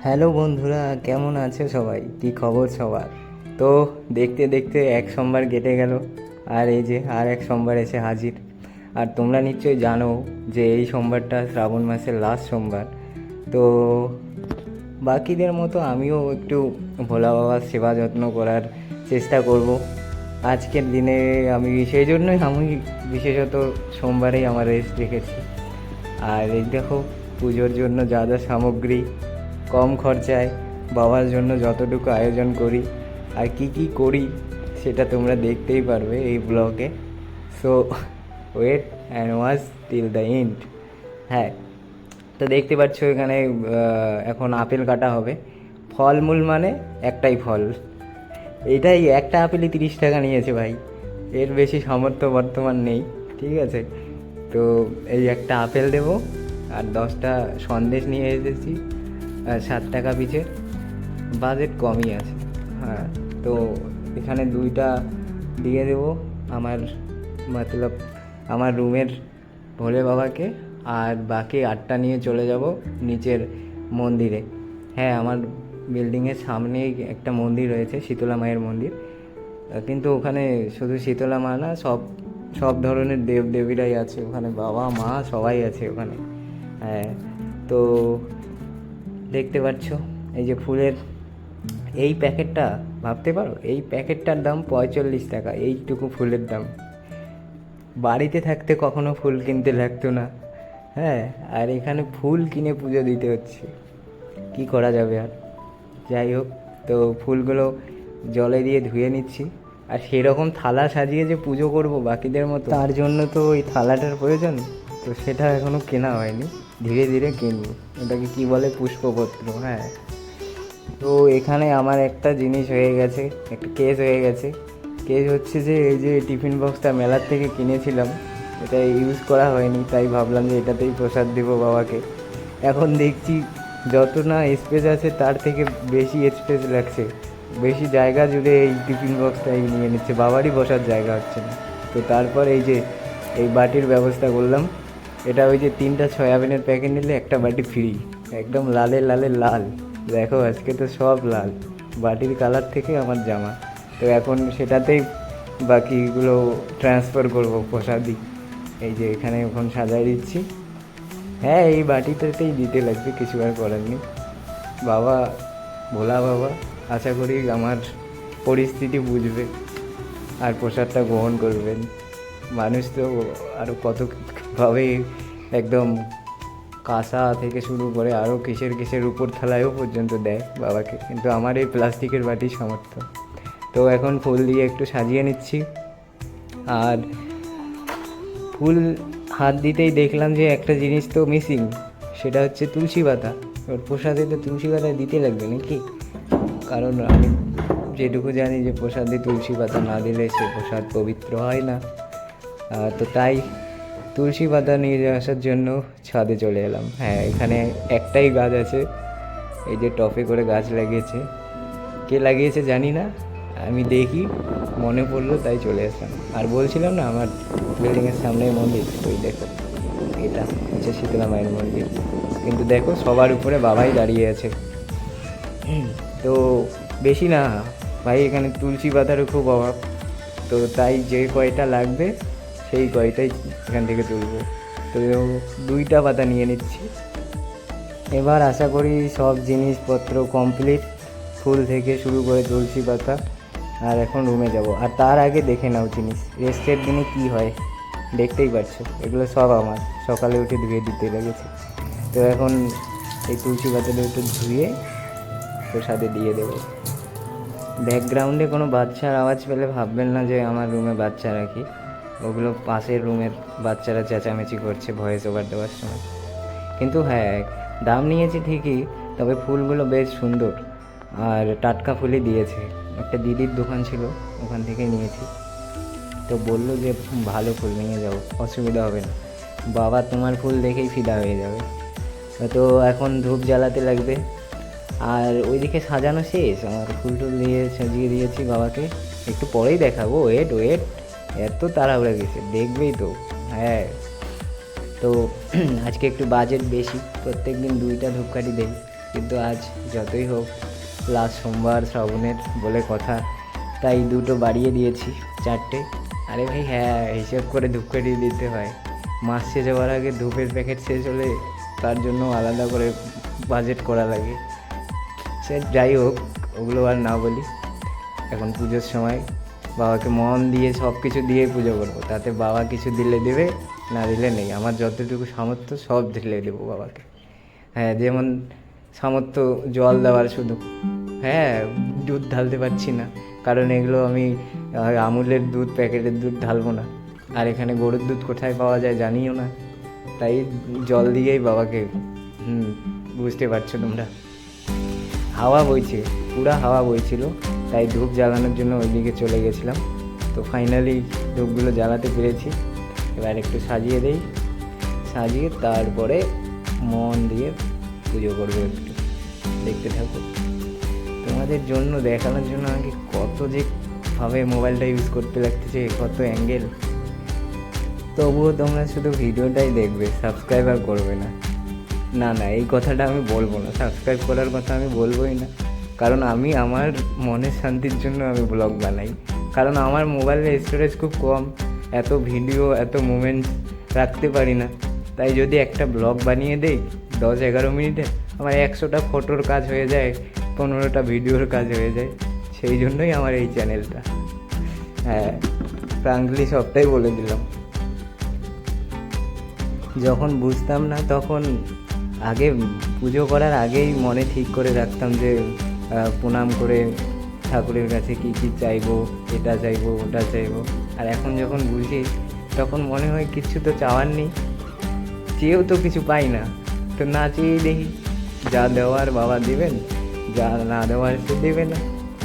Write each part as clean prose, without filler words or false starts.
Hello বন্ধুরা, কেমন আছো সবাই? কি খবর সবার? তো দেখতে দেখতে এক সোমবার কেটে গেল, আর এই যে আর এক সোমবার এসে হাজির। আর তোমরা নিশ্চয়ই জানো যে এই সোমবারটা শ্রাবণ মাসের লাস্ট সোমবার। তো বাকিদের মতো আমিও একটু ভোলা বাবার সেবা যত্ন করার চেষ্টা করব আজকের দিনে। আমি সেই জন্যই আমি বিশেষত সোমবারেই আমার রেস্ট রেখেছি। আর এই দেখো, পুজোর জন্য যা যা সামগ্রী, কম খরচায় বাবার জন্য যতটুকু আয়োজন করি আর কি কি করি সেটা তোমরা দেখতেই পারবে এই ব্লগে। So wait and watch till the end. হ্যাঁ, তো দেখতে পাচ্ছ এখানে এখন আপেল কাটা হবে। ফলমূল মানে একটাই ফল, এইটাই একটা আপেলই 30 টাকা নিয়েছে ভাই। এর বেশি সামর্থ্য বর্তমান নেই, ঠিক আছে? তো এই একটা আপেল দেবো, আর 10টা সন্দেশ নিয়ে এসেছি, 7 টাকা পিছে। বাজেট কমই আছে। হ্যাঁ, তো এখানে 2টা দিয়ে দেবো আমার, মতলব আমার রুমের ভোলে বাবাকে, আর বাকি 8টা নিয়ে চলে যাব নিচের মন্দিরে। হ্যাঁ, আমার বিল্ডিংয়ের সামনেই একটা মন্দির রয়েছে, শীতলা মায়ের মন্দির। কিন্তু ওখানে শুধু শীতলা মা না, সব সব ধরনের দেব দেবীরাই আছে ওখানে, বাবা মা সবাই আছে ওখানে। হ্যাঁ, তো দেখতে পাচ্ছ এই যে ফুলের এই প্যাকেটটা, ভাবতে পারো এই প্যাকেটটার দাম 45 টাকা, এইটুকু ফুলের দাম। বাড়িতে থাকতে কখনো ফুল কিনতে লাগতো না। হ্যাঁ, আর এখানে ফুল কিনে পুজো দিতে হচ্ছে, কি করা যাবে আর। যাই হোক, তো ফুলগুলো জলে দিয়ে ধুয়ে নিচ্ছি। আর সেরকম থালা সাজিয়ে যে পুজো করব বাকিদের মতো, তার জন্য তো ওই থালাটার প্রয়োজন। তো সেটা এখনও কেনা হয়নি, ধীরে ধীরে কিনবো। ওটাকে কি বলে, পুষ্পপত্র। হ্যাঁ, তো এখানে আমার একটা জিনিস হয়ে গেছে, একটা কেস হয়ে গেছে। কেস হচ্ছে যে এই যে টিফিন বক্সটা মেলার থেকে কিনেছিলাম, এটা ইউজ করা হয়নি, তাই ভাবলাম যে এটাতেই প্রসাদ দেবো বাবাকে। এখন দেখছি যত না স্পেস আছে তার থেকে বেশি স্পেস লাগছে, বেশি জায়গা জুড়ে এই টিফিন বক্সটাই নিয়ে নিচ্ছে, বাবারই বসার জায়গা হচ্ছে না। তো তারপর এই যে এই বাটির ব্যবস্থা করলাম। এটা ওই যে 3টা সয়াবিনের প্যাকেট নিলে একটা বাটি ফ্রি, একদম লালে লালে লাল। দেখো আজকে তো সব লাল, বাটির কালার থেকে আমার জামা। তো এখন সেটাতেই বাকিগুলো ট্রান্সফার করবো প্রসাদি। এই যে এখানে এখন সাজাই দিচ্ছি। হ্যাঁ, এই বাটিটাতেই দিতে লাগবে, কিছু আর করার নেই। বাবা, ভোলা বাবা আশা করি আমার পরিস্থিতি বুঝবে আর প্রসাদটা গ্রহণ করবেন। মানুষ তো আরও কতভাবে একদম কাঁসা থেকে শুরু করে আরও কিসের কিসের উপর থালায়ও পর্যন্ত দেয় বাবাকে, কিন্তু আমার এই প্লাস্টিকের বাটি সামর্থ্য। তো এখন ফুল দিয়ে একটু সাজিয়ে নিচ্ছি। আর ফুল হাত দিতেই দেখলাম যে একটা জিনিস তো মিসিং, সেটা হচ্ছে তুলসী পাতা। ওর প্রসাদে তো তুলসী পাতা দিতে লাগবে নাকি? কারণ আমি যেটুকু জানি যে প্রসাদে তুলসী পাতা না দিলে সে প্রসাদ পবিত্র হয় না। তো তাই তুলসী পাতা নিয়ে আসার জন্য ছাদে চলে এলাম। হ্যাঁ, এখানে একটাই গাছ আছে, এই যে টফে করে গাছ লাগিয়েছে। কে লাগিয়েছে জানি না, আমি দেখি মনে পড়লো তাই চলে আসলাম। আর বলছিলাম না আমার বিল্ডিংয়ের সামনে মন্দির, ওই দেখো এটা হচ্ছে শীতলা মায়ের মন্দির। কিন্তু দেখো সবার উপরে বাবাই দাঁড়িয়ে আছে। তো বেশি না ভাই, এখানে তুলসী পাতারও খুব অভাব। তো তাই যে কয়টা লাগবে সেই কয়টাই এখান থেকে তুলবো। তো 2টা পাতা নিয়ে নিচ্ছি। এবার আশা করি সব জিনিসপত্র কমপ্লিট, ফুল থেকে শুরু করে তুলসী পাতা। আর এখন রুমে যাব। আর তার আগে দেখে নাও জিনিস, রেস্টের দিনে কি হয় দেখতেই পাচ্ছ, এগুলো সব আমার সকালে উঠে ধুয়ে দিতে লেগেছে। তো এখন এই তুলসী পাতাটা একটু ধুয়ে প্রসাদে দিয়ে দেবো। ব্যাকগ্রাউন্ডে কোনো বাচ্চার আওয়াজ পেলে ভাববেন না যে আমার রুমে বাচ্চা রাখি, ওগুলো পাশের রুমের বাচ্চারা চেঁচামেচি করছে ভয়েস ওভার দেওয়ার সময়। কিন্তু হ্যাঁ, দাম নিয়েছি ঠিকই, তবে ফুলগুলো বেশ সুন্দর আর টাটকা ফুলই দিয়েছে। একটা দিদির দোকান ছিল, ওখান থেকে নিয়েছি। তো বললো যে ভালো ফুল নিয়ে যাও, অসুবিধা হবে না, বাবা তোমার ফুল দেখেই ফিদা হয়ে যাবে। তো এখন ধূপ জ্বালাতে লাগবে। আর ওইদিকে সাজানো শেষ, আমার ফুল টুল দিয়ে সাজিয়ে দিয়েছি বাবাকে। একটু পরেই দেখাবো, ওয়েট ওয়েট, এত তাড়াহুড়া গেছে দেখবেই তো। হ্যাঁ, তো আজকে একটু বাজেট বেশি, প্রত্যেক দিন 2টা ধূপকাঠি দেই, কিন্তু আজ যতই হোক লাস্ট সোমবার শ্রাবণের বলে কথা, তাই দুটো বাড়িয়ে দিয়েছি, 4টে। আরে ভাই হ্যাঁ, হিসেব করে ধূপকাঠি দিতে হয়। মাস শেষ হওয়ার আগে ধূপের প্যাকেট শেষ হলে তার জন্য আলাদা করে বাজেট করা লাগে। সে যাই হোক, ওগুলো আর না বলি। এখন পুজোর সময় বাবাকে মন দিয়ে সব কিছু দিয়েই পুজো করবো, তাতে বাবা কিছু দিলে দেবে, না দিলে নেই। আমার যতটুকু সামর্থ্য সব ঢেলে দেবো বাবাকে। হ্যাঁ, যেমন সামর্থ্য জল দেওয়ার শুধু, হ্যাঁ দুধ ঢালতে পারছি না, কারণ এগুলো আমি আমুলের দুধ, প্যাকেটের দুধ ঢালবো না। আর এখানে গরুর দুধ কোথায় পাওয়া যায় জানিও না, তাই জল দিয়েই বাবাকে, বুঝতে পারছো তোমরা। হাওয়া বইছে, পুরা হাওয়া বইছিল, তাই ধূপ জ্বালানোর জন্য ওইদিকে চলে গেছিলাম। তো ফাইনালি ধূপগুলো জ্বালাতে পেরেছি। এবার একটু সাজিয়ে দেই, সাজিয়ে তারপরে মন দিয়ে পুজো করবো। একটু দেখতে থাকো। তোমাদের জন্য দেখানোর জন্য আমাকে কত যে ভাবে মোবাইলটা ইউজ করতে লাগতেছে, কত অ্যাঙ্গেল। তবুও তোমরা শুধু ভিডিওটাই দেখবে, সাবস্ক্রাইব আর করবে না। না না, এই কথাটা আমি বলবো না, সাবস্ক্রাইব করার কথা আমি বলবোই না। কারণ আমি আমার মনের শান্তির জন্য আমি ব্লগ বানাই, কারণ আমার মোবাইলের স্টোরেজ খুব কম, এত ভিডিও এত মোমেন্টস রাখতে পারি না। তাই যদি একটা ব্লগ বানিয়ে দেই 10-11 মিনিটে, আমার 100টা ফটোর কাজ হয়ে যায়, 15টা ভিডিওর কাজ হয়ে যায়। সেই জন্যই আমার এই চ্যানেলটা। হ্যাঁ, ফ্রাঙ্কলি সবটাই বলে দিলাম। যখন বুঝতাম না তখন আগে পুজো করার আগেই মনে ঠিক করে রাখতাম যে প্রণাম করে ঠাকুরের কাছে কী কী চাইবো, এটা চাইবো ওটা চাইবো। আর এখন যখন বুঝি তখন মনে হয় কিছু তো চাওয়ার নেই, চেয়েও তো কিছু পাই না, তো না চেয়েই দেখি, যা দেওয়ার বাবা দেবেন, যা না দেওয়ার সে দেবে না।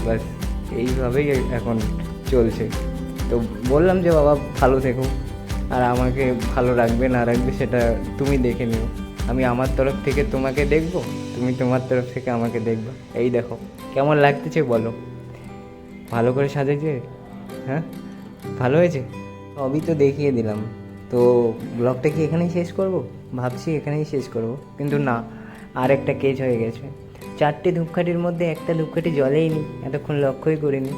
বাস এইভাবেই এখন চলছে। তো বললাম যে বাবা ভালো থেকো, আর আমাকে ভালো রাখবে না রাখবে সেটা তুমি দেখে নিও। আমি আমার তরফ থেকে তোমাকে দেখব, তুমি তোমার তরফ থেকে আমাকে দেখবে। এই দেখো কেমন লাগতেছে বলো, ভালো করে সাজেছে? হ্যাঁ, ভালো হয়েছে? সবই তো দেখিয়ে দিলাম। তো ব্লগটা কি এখানেই শেষ করব? ভাবছি এখানেই শেষ করব, কিন্তু না, আর একটা কেজ হয়ে গেছে। 4টে ধূপকাঠির মধ্যে একটা ধূপকাঠি জ্বলেই নি, এতক্ষণ লক্ষ্যই করিনি।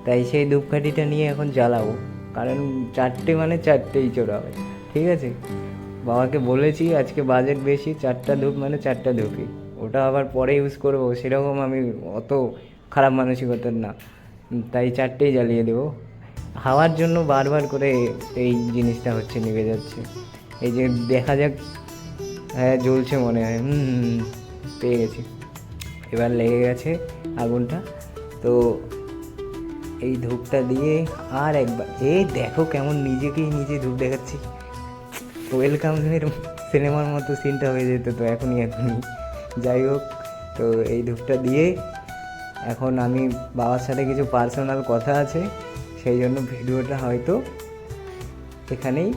তাই সেই ধূপকাঠিটা নিয়ে এখন জ্বালাবো, কারণ 4টে মানে 4টেই চড়াবে। ঠিক আছে, বাবাকে বলেছি আজকে বাজেট বেশি, 4টা ধূপ মানে 4টা ধূপই। ওটা আবার পরে ইউজ করবো সেরকম আমি অত খারাপ মানসিকতার না, তাই 4টেই জ্বালিয়ে দেবো। হাওয়ার জন্য বারবার করে এই জিনিসটা হচ্ছে, নিভে যাচ্ছে। এই যে দেখা যাক, হ্যাঁ জ্বলছে মনে হয়, পেয়ে গেছি, এবার লেগে গেছে আগুনটা। তো এই ধূপটা দিয়ে আর একবার, এই দেখো কেমন নিজেকেই নিজে ধূপ দেখাচ্ছি। ওয়েলকামের সিনেমার মতো সিনটা হয়ে যেত তো এখনই। যাই হোক, তো এই ধূপটা দিয়ে এখন আমি বাবার সাথে কিছু পার্সোনাল কথা আছে, সেই জন্য ভিডিওটা হয়তো এখানেই,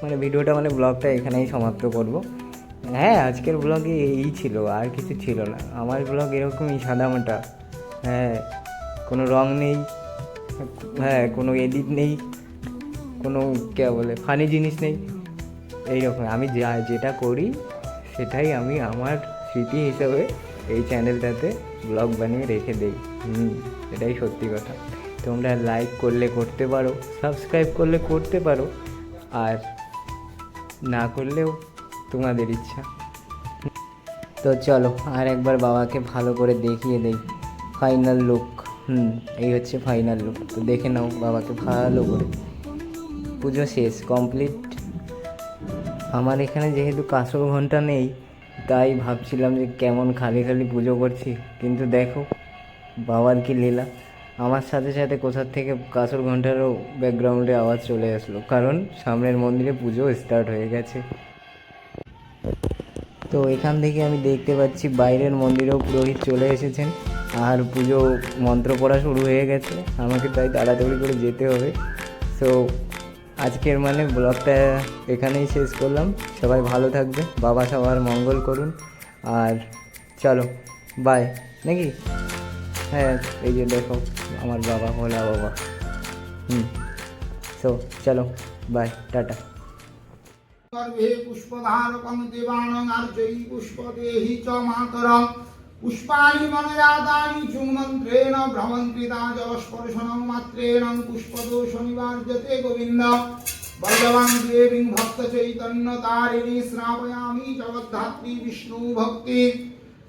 মানে ভিডিওটা মানে ব্লগটা এখানেই সমাপ্ত করব। হ্যাঁ, আজকের ব্লগে এই ছিল, আর কিছু ছিল না। আমার ব্লগ এরকমই সাদামাটা। হ্যাঁ, কোনো রং নেই, হ্যাঁ কোনো এডিট নেই, কোনো কে বলে ফানি জিনিস নেই, এইরকম। আমি যেটা করি সেটাই আমি আমার স্মৃতি হিসাবে এই চ্যানেলটাতে ব্লগ বানিয়ে রেখে দেই। এটাই সত্যি কথা। তোমরা লাইক করলে করতে পারো, সাবস্ক্রাইব করলে করতে পারো, আর না করলেও তোমাদের ইচ্ছা। তো চলো আর একবার বাবাকে ভালো করে দেখিয়ে দেই ফাইনাল লুক। এই হচ্ছে ফাইনাল লুক। তো দেখে নাও বাবাকে ভালো করে। পুজো শেষ, কমপ্লিট। আমার এখানে যেহেতু কাঁসর ঘন্টা নেই, তাই ভাবছিলাম যে কেমন খালি খালি পুজো করছি, কিন্তু দেখো বাবার কি লীলা। আমার সাথে সাথে কোথার থেকে কাঁসর ঘন্টারও ব্যাকগ্রাউন্ডে আওয়াজ চলে আসলো, কারণ সামনের মন্দিরে পুজো স্টার্ট হয়ে গেছে। তো এখান থেকে আমি দেখতে পাচ্ছি বাইরের মন্দিরেও পুরোহিত চলে এসেছেন, আর পুজো মন্ত্র পড়া শুরু হয়ে গেছে। আমাকে তাই তাড়াতাড়ি করে যেতে হবে। সো আজকের মানে ব্লগটা এখানেই শেষ করলাম। সবাই ভালো থাকবে, বাবা সবার মঙ্গল করুন, আর চলো বাই নাকি। হ্যাঁ, এই যে দেখো আমার বাবা, ভোলা বাবা। সো চলো বাই, টাটা। गर्भे पुष्पधारकं देवानां अर्चयि पुष्पदेहि च मातरं पुष्पाणि मनयातानि चुम्बन्त्रेण भ्रमन्त्रिता जलस्पर्शनं मात्रेण पुष्पदोषनिवार्यते गोविन्द बलवान् देवीं भक्तचैतन्यतारिणीं श्रावयामि जगद्धात्री विष्णु भक्ति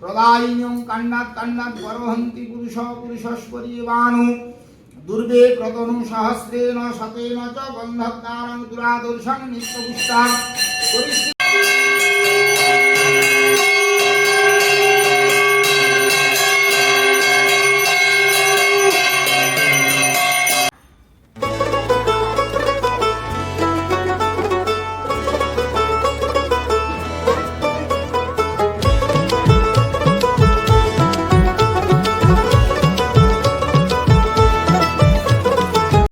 प्रदायिन्यं काण्डात् काण्डात् परहन्ति पुरुषस्परिवानु दुर्गे प्रतनु सहस्रेण शतेन च गन्धकारं दुरादर्शं नित्यपुष्टां